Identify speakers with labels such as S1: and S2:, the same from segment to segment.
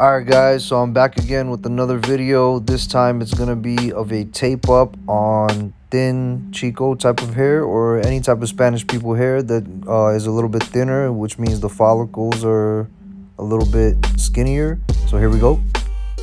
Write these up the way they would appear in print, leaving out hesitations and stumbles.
S1: Alright guys, so I'm back again with another video. This time it's gonna be of a tape up on thin Chico type of hair, or any type of Spanish people hair that is a little bit thinner, which means the follicles are a little bit skinnier. So here we go.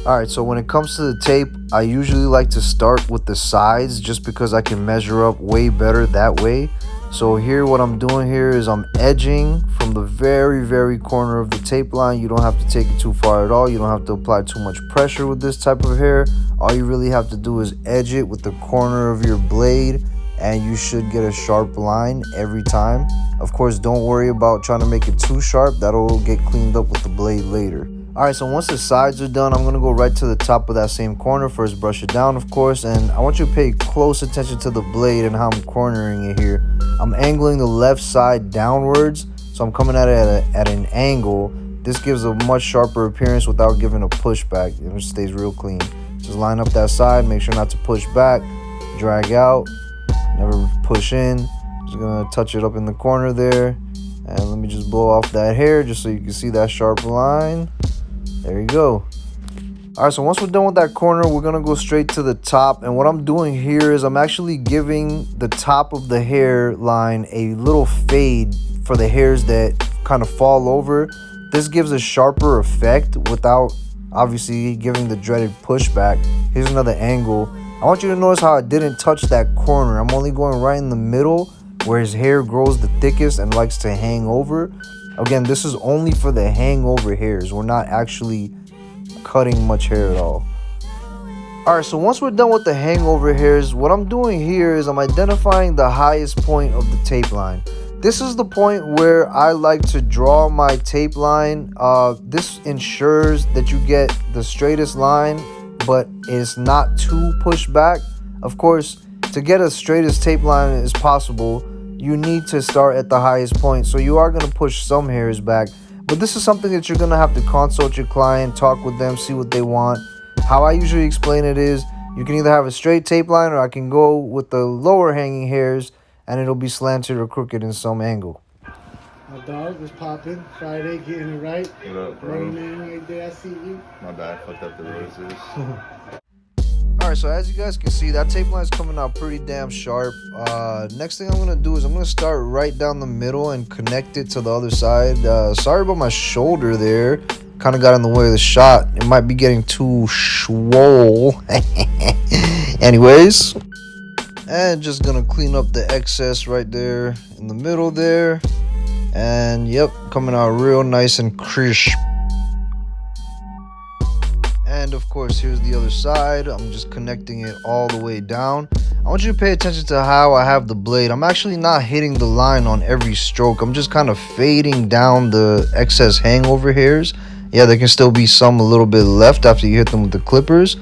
S1: Alright, so when it comes to the tape, I usually like to start with the sides just because I can measure up way better that way. So here, what I'm doing here is I'm edging from the very corner of the tape line. You don't have to take it too far at all. You don't have to apply too much pressure with this type of hair. All you really have to do is edge it with the corner of your blade, and you should get a sharp line every time. Of course, don't worry about trying to make it too sharp. That'll get cleaned up with the blade later. Alright, so once the sides are done, I'm going to go right to the top of that same corner. First, brush it down, of course, and I want you to pay close attention to the blade and how I'm cornering it here. I'm angling the left side downwards, so I'm coming at it at an angle. This gives a much sharper appearance without giving a pushback, and it stays real clean. Just line up that side, make sure not to push back, drag out, never push in. Just going to touch it up in the corner there, and let me just blow off that hair just so you can see that sharp line. There you go. Alright, so once we're done with that corner, we're gonna go straight to the top, and what I'm doing here is I'm actually giving the top of the hairline a little fade for the hairs that kind of fall over. This gives a sharper effect without obviously giving the dreaded pushback. Here's another angle. I want you to notice how I didn't touch that corner. I'm only going right in the middle where his hair grows the thickest and likes to hang over. Again, this is only for the hangover hairs. We're not actually cutting much hair at all. Alright, so once we're done with the hangover hairs, what I'm doing here is I'm identifying the highest point of the tape line. This is the point where I like to draw my tape line. This ensures that you get the straightest line, but it's not too pushed back. Of course, to get as straight as tape line as possible, you need to start at the highest point, so you are going to push some hairs back, but this is something that you're going to have to consult your client, talk with them, see what they want. How I usually explain it is you can either have a straight tape line, or I can go with the lower hanging hairs and it'll be slanted or crooked in some angle.
S2: My dog was popping Friday, getting it right.
S3: What up, bro?
S2: Running man right there, I see you.
S3: My bad, fucked up the roses.
S1: Alright, so as you guys can see, that tape line is coming out pretty damn sharp. Next thing I'm going to do is I'm going to start right down the middle and connect it to the other side. Sorry about my shoulder there. Kind of got in the way of the shot. It might be getting too swole. Anyways. And just going to clean up the excess right there in the middle there. And yep, coming out real nice and crisp. And of course, here's the other side. I'm just connecting it all the way down. I want you to pay attention to how I have the blade. I'm actually not hitting the line on every stroke. I'm just kind of fading down the excess hangover hairs. Yeah, there can still be some a little bit left after you hit them with the clippers.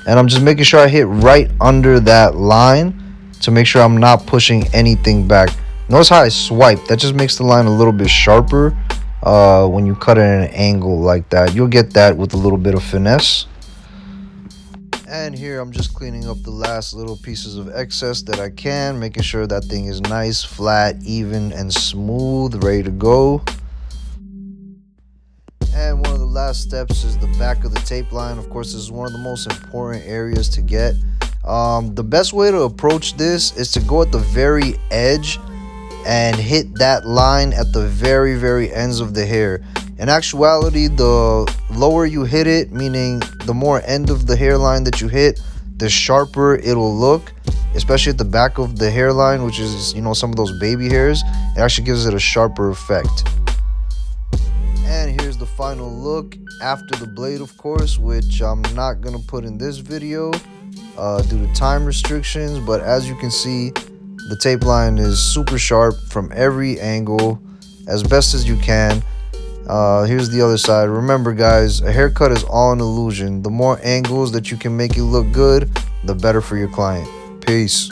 S1: And I'm just making sure I hit right under that line to make sure I'm not pushing anything back. Notice how I swipe. That just makes the line a little bit sharper. When you cut it at an angle like that, you'll get that with a little bit of finesse. And here I'm just cleaning up the last little pieces of excess that I can, making sure that thing is nice, flat, even, and smooth, ready to go. And one of the last steps is the back of the tape line. Of course, this is one of the most important areas to get. The best way to approach this is to go at the very edge and hit that line at the very ends of the hair. In actuality, the lower you hit it, meaning the more end of the hairline that you hit, the sharper it'll look, especially at the back of the hairline, which is, you know, some of those baby hairs. It actually gives it a sharper effect. And here's the final look after the blade, of course, which I'm not gonna put in this video due to time restrictions, but as you can see, the tape line is super sharp from every angle, as best as you can. Here's the other side. Remember, guys, a haircut is all an illusion. The more angles that you can make it look good, the better for your client. Peace.